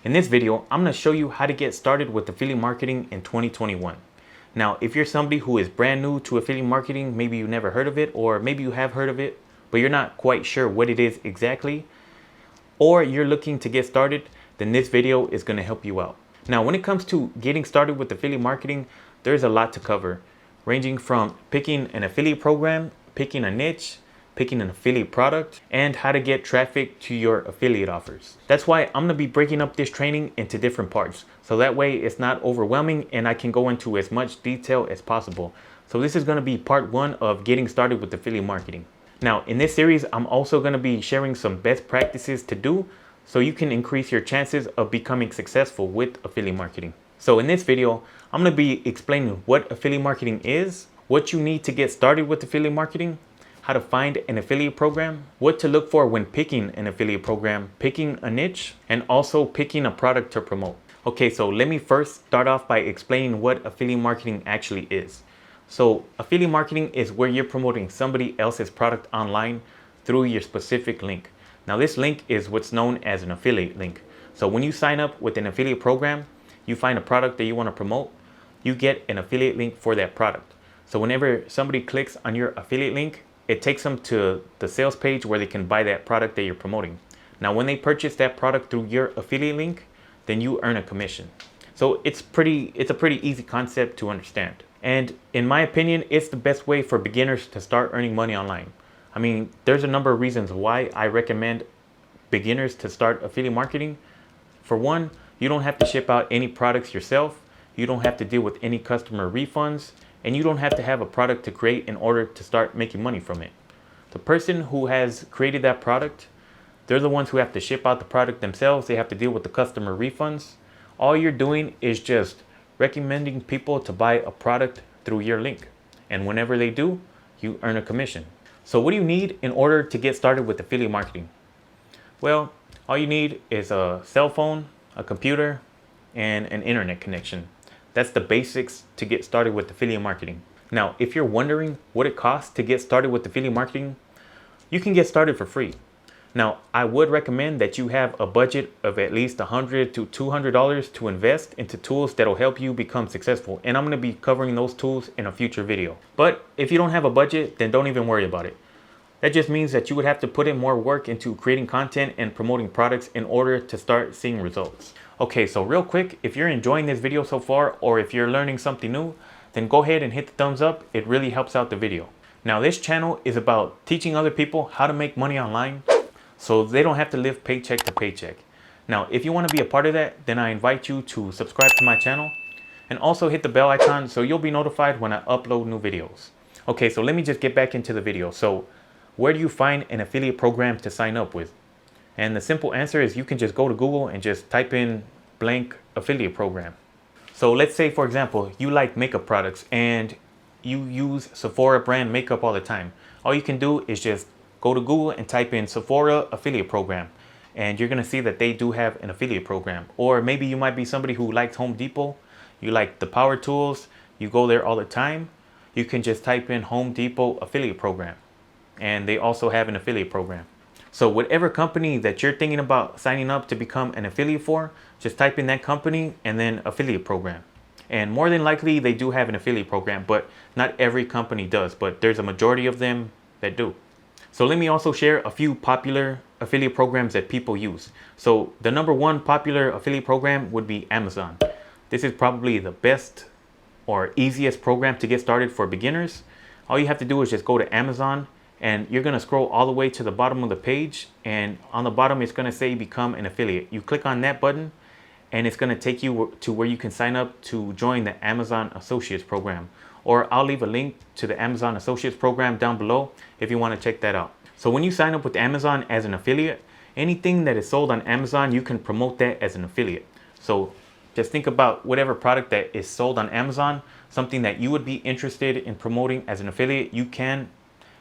In this video, I'm going to show you how to get started with affiliate marketing in 2021. Now, if you're somebody who is brand new to affiliate marketing, maybe you never heard of it, or maybe you have heard of it, but you're not quite sure what it is exactly, or you're looking to get started, then this video is going to help you out. Now, when it comes to getting started with affiliate marketing, there's a lot to cover, ranging from picking an affiliate program, picking a niche, picking an affiliate product, and how to get traffic to your affiliate offers. That's why I'm gonna be breaking up this training into different parts. So that way it's not overwhelming and I can go into as much detail as possible. So this is gonna be part 1 of getting started with affiliate marketing. Now in this series, I'm also gonna be sharing some best practices to do so you can increase your chances of becoming successful with affiliate marketing. So in this video, I'm gonna be explaining what affiliate marketing is, what you need to get started with affiliate marketing, how to find an affiliate program, what to look for when picking an affiliate program, picking a niche, and also picking a product to promote. Okay, so let me first start off by explaining what affiliate marketing actually is. So affiliate marketing is where you're promoting somebody else's product online through your specific link. Now this link is what's known as an affiliate link. So when you sign up with an affiliate program, you find a product that you want to promote, you get an affiliate link for that product. So whenever somebody clicks on your affiliate link, it takes them to the sales page where they can buy that product that you're promoting. Now, when they purchase that product through your affiliate link, then you earn a commission. So it's a pretty easy concept to understand. And in my opinion, it's the best way for beginners to start earning money online. I mean, there's a number of reasons why I recommend beginners to start affiliate marketing. For one, you don't have to ship out any products yourself. You don't have to deal with any customer refunds. And you don't have to have a product to create in order to start making money from it. The person who has created that product, they're the ones who have to ship out the product themselves. They have to deal with the customer refunds. All you're doing is just recommending people to buy a product through your link. And whenever they do, you earn a commission. So what do you need in order to get started with affiliate marketing? Well, all you need is a cell phone, a computer, and an internet connection. That's the basics to get started with affiliate marketing. Now, if you're wondering what it costs to get started with affiliate marketing, you can get started for free. Now, I would recommend that you have a budget of at least $100 to $200 to invest into tools that'll help you become successful. And I'm going to be covering those tools in a future video. But if you don't have a budget, then don't even worry about it. That just means that you would have to put in more work into creating content and promoting products in order to start seeing results. Okay, so real quick, if you're enjoying this video so far, or if you're learning something new, then go ahead and hit the thumbs up. It really helps out the video. Now, this channel is about teaching other people how to make money online so they don't have to live paycheck to paycheck. Now, if you want to be a part of that, then I invite you to subscribe to my channel and also hit the bell icon so you'll be notified when I upload new videos. Okay, so let me just get back into the video. So where do you find an affiliate program to sign up with? And the simple answer is you can just go to Google and just type in blank affiliate program. So let's say, for example, you like makeup products and you use Sephora brand makeup all the time. All you can do is just go to Google and type in Sephora affiliate program. And you're going to see that they do have an affiliate program. Or maybe you might be somebody who likes Home Depot. You like the power tools. You go there all the time. You can just type in Home Depot affiliate program. And they also have an affiliate program. So whatever company that you're thinking about signing up to become an affiliate for, just type in that company and then affiliate program. And more than likely they do have an affiliate program, but not every company does, but there's a majority of them that do. So let me also share a few popular affiliate programs that people use. So the number 1 popular affiliate program would be Amazon. This is probably the best or easiest program to get started for beginners. All you have to do is just go to Amazon, and you're going to scroll all the way to the bottom of the page, and on the bottom it's going to say become an affiliate. You click on that button and it's going to take you to where you can sign up to join the Amazon Associates program, or I'll leave a link to the Amazon Associates program down below if you want to check that out. So when you sign up with Amazon as an affiliate, anything that is sold on Amazon, you can promote that as an affiliate. So just think about whatever product that is sold on Amazon, something that you would be interested in promoting as an affiliate, you can.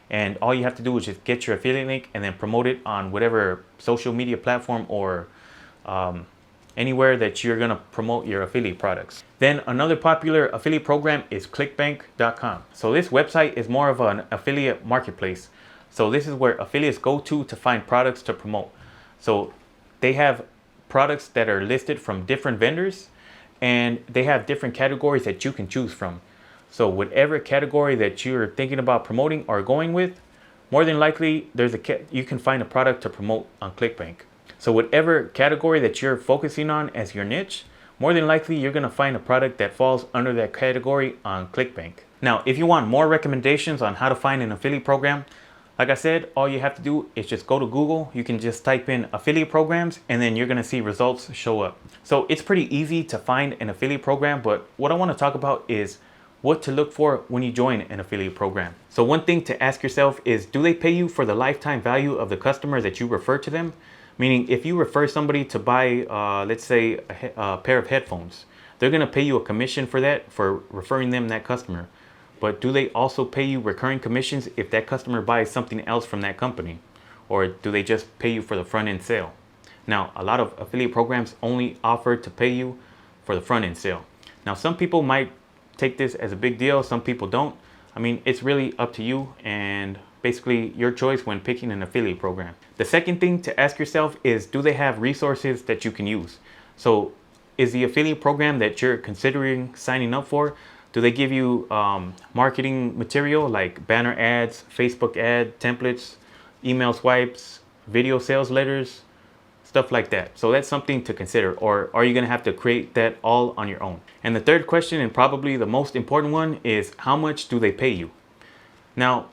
And all you have to do is just get your affiliate link and then promote it on whatever social media platform or anywhere that you're going to promote your affiliate products. Then another popular affiliate program is Clickbank.com. So this website is more of an affiliate marketplace. So this is where affiliates go to find products to promote. So they have products that are listed from different vendors, and they have different categories that you can choose from. So whatever category that you're thinking about promoting or going with, more than likely you can find a product to promote on Clickbank. So whatever category that you're focusing on as your niche, more than likely you're going to find a product that falls under that category on Clickbank. Now, if you want more recommendations on how to find an affiliate program, like I said, all you have to do is just go to Google. You can just type in affiliate programs and then you're going to see results show up. So it's pretty easy to find an affiliate program, but what I want to talk about is what to look for when you join an affiliate program. So one thing to ask yourself is, do they pay you for the lifetime value of the customer that you refer to them? Meaning, if you refer somebody to buy, let's say, a pair of headphones, they're going to pay you a commission for that, for referring them that customer. But do they also pay you recurring commissions if that customer buys something else from that company? Or do they just pay you for the front end sale? Now, a lot of affiliate programs only offer to pay you for the front end sale. Now, some people might take this as a big deal, some people don't. I mean, it's really up to you and basically your choice when picking an affiliate program. The second thing to ask yourself is, do they have resources that you can use? So is the affiliate program that you're considering signing up for, do they give you marketing material like banner ads, Facebook ad templates, email swipes, video sales letters, stuff like that? So that's something to consider. Or are you going to have to create that all on your own? And the third question, and probably the most important one, is how much do they pay you? Now,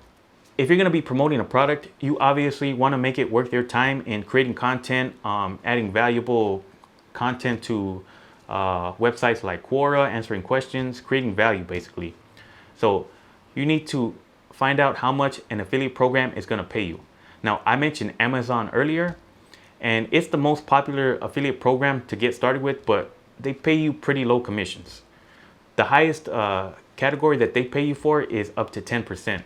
if you're going to be promoting a product, you obviously want to make it worth your time in creating content, adding valuable content to websites like Quora, answering questions, creating value basically. So you need to find out how much an affiliate program is going to pay you. Now, I mentioned Amazon earlier, and it's the most popular affiliate program to get started with, but they pay you pretty low commissions. The highest category that they pay you for is up to 10%,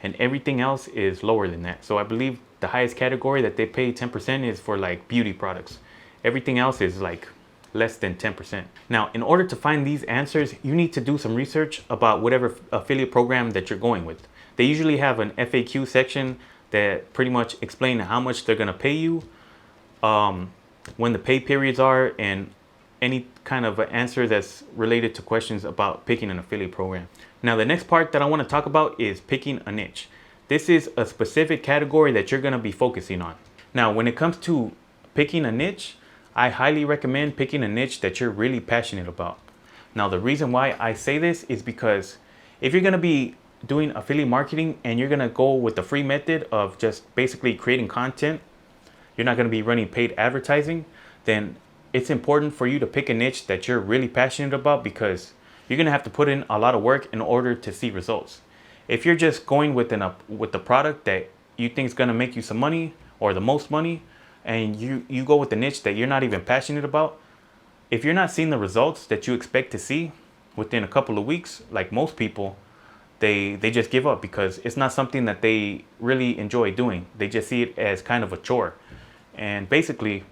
and everything else is lower than that. So I believe the highest category that they pay 10% is for like beauty products. Everything else is like less than 10%. Now, in order to find these answers, you need to do some research about whatever affiliate program that you're going with. They usually have an FAQ section that pretty much explain how much they're gonna pay you, when the pay periods are, and any kind of answer that's related to questions about picking an affiliate program. Now, the next part that I want to talk about is picking a niche. This is a specific category that you're going to be focusing on. Now, when it comes to picking a niche, I highly recommend picking a niche that you're really passionate about. Now, the reason why I say this is because if you're going to be doing affiliate marketing and you're going to go with the free method of just basically creating content, you're not going to be running paid advertising, then it's important for you to pick a niche that you're really passionate about, because you're going to have to put in a lot of work in order to see results. If you're just going with the product that you think is going to make you some money or the most money, and you go with the niche that you're not even passionate about, if you're not seeing the results that you expect to see within a couple of weeks, like most people, they just give up because it's not something that they really enjoy doing. They just see it as kind of a chore. And basically,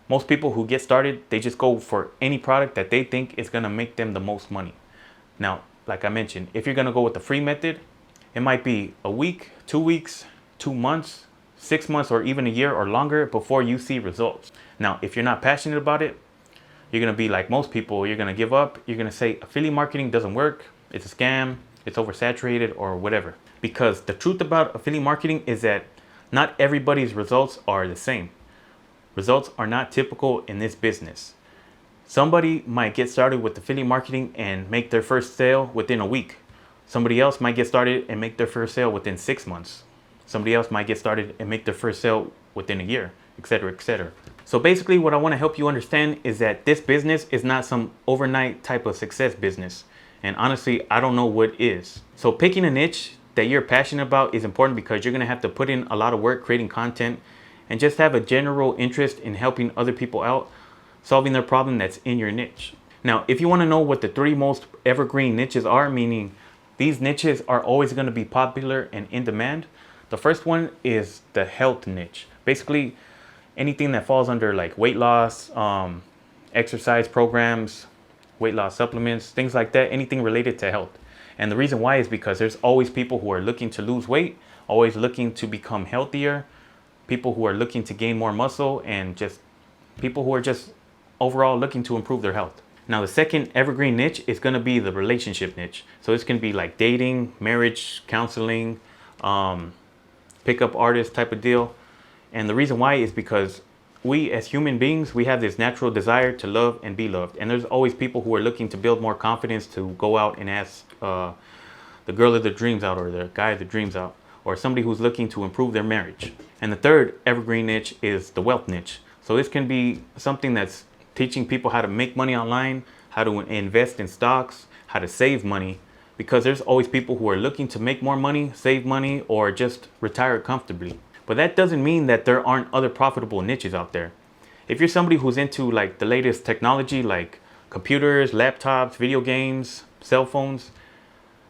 most people who get started, they just go for any product that they think is going to make them the most money. Now, like I mentioned, if you're going to go with the free method, it might be a week, 2 weeks, 2 months, 6 months, or even a year or longer before you see results. Now, if you're not passionate about it, you're going to be like most people. You're going to give up. You're going to say affiliate marketing doesn't work. It's a scam. It's oversaturated or whatever. Because the truth about affiliate marketing is that not everybody's results are the same. Results are not typical in this business. Somebody might get started with affiliate marketing and make their first sale within a week. Somebody else might get started and make their first sale within 6 months. Somebody else might get started and make their first sale within a year, etc., etc. So basically what I want to help you understand is that this business is not some overnight type of success business. And honestly, I don't know what is. So picking a niche that you're passionate about is important, because you're going to have to put in a lot of work creating content and just have a general interest in helping other people out, solving their problem that's in your niche. Now, if you want to know what the 3 most evergreen niches are, meaning these niches are always going to be popular and in demand, the first one is the health niche. Basically, anything that falls under like weight loss, exercise programs, weight loss supplements, things like that, anything related to health. And the reason why is because there's always people who are looking to lose weight, always looking to become healthier, people who are looking to gain more muscle and just people who are just overall looking to improve their health. Now, the second evergreen niche is going to be the relationship niche. So this can be like dating, marriage, counseling, pickup artist type of deal. And the reason why is because we as human beings, we have this natural desire to love and be loved. And there's always people who are looking to build more confidence to go out and ask the girl of their dreams out, or the guy of their dreams out, or somebody who's looking to improve their marriage. And the third evergreen niche is the wealth niche. So this can be something that's teaching people how to make money online, how to invest in stocks, how to save money, because there's always people who are looking to make more money, save money, or just retire comfortably. But that doesn't mean that there aren't other profitable niches out there. If you're somebody who's into like the latest technology, like computers, laptops, video games, cell phones,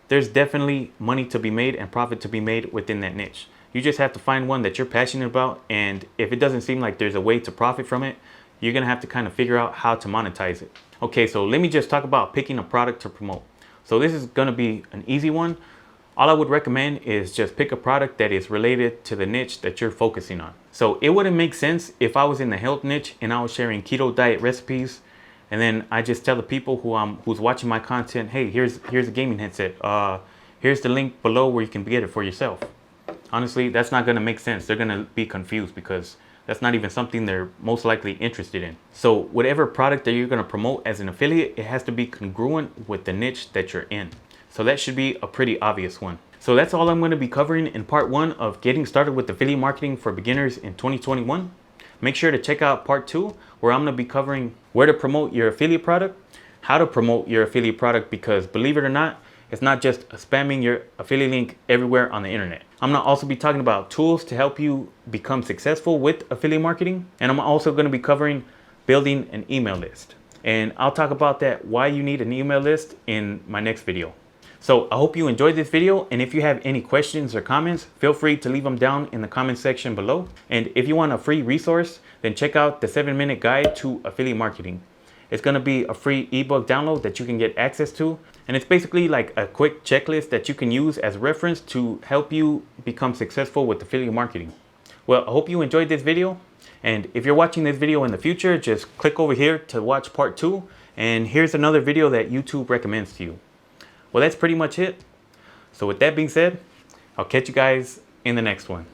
there's definitely money to be made and profit to be made within that niche. You just have to find one that you're passionate about, and if it doesn't seem like there's a way to profit from it, you're gonna have to kind of figure out how to monetize it. Okay, so let me just talk about picking a product to promote. So this is gonna be an easy one. All I would recommend is just pick a product that is related to the niche that you're focusing on. So it wouldn't make sense if I was in the health niche and I was sharing keto diet recipes, and then I just tell the people who's watching my content, hey, here's a gaming headset. Here's the link below where you can get it for yourself. Honestly, that's not gonna make sense. They're gonna be confused because that's not even something they're most likely interested in. So whatever product that you're gonna promote as an affiliate, it has to be congruent with the niche that you're in. So that should be a pretty obvious one. So that's all I'm going to be covering in part 1 of getting started with affiliate marketing for beginners in 2021. Make sure to check out part 2, where I'm going to be covering where to promote your affiliate product, how to promote your affiliate product, because believe it or not, it's not just spamming your affiliate link everywhere on the internet. I'm going to also be talking about tools to help you become successful with affiliate marketing. And I'm also going to be covering building an email list. And I'll talk about that, why you need an email list, in my next video. So I hope you enjoyed this video, and if you have any questions or comments, feel free to leave them down in the comment section below. And if you want a free resource, then check out the 7-minute guide to affiliate marketing. It's going to be a free ebook download that you can get access to, and it's basically like a quick checklist that you can use as reference to help you become successful with affiliate marketing. Well, I hope you enjoyed this video, and if you're watching this video in the future, just click over here to watch part 2, and here's another video that YouTube recommends to you. Well, that's pretty much it. So with that being said, I'll catch you guys in the next one.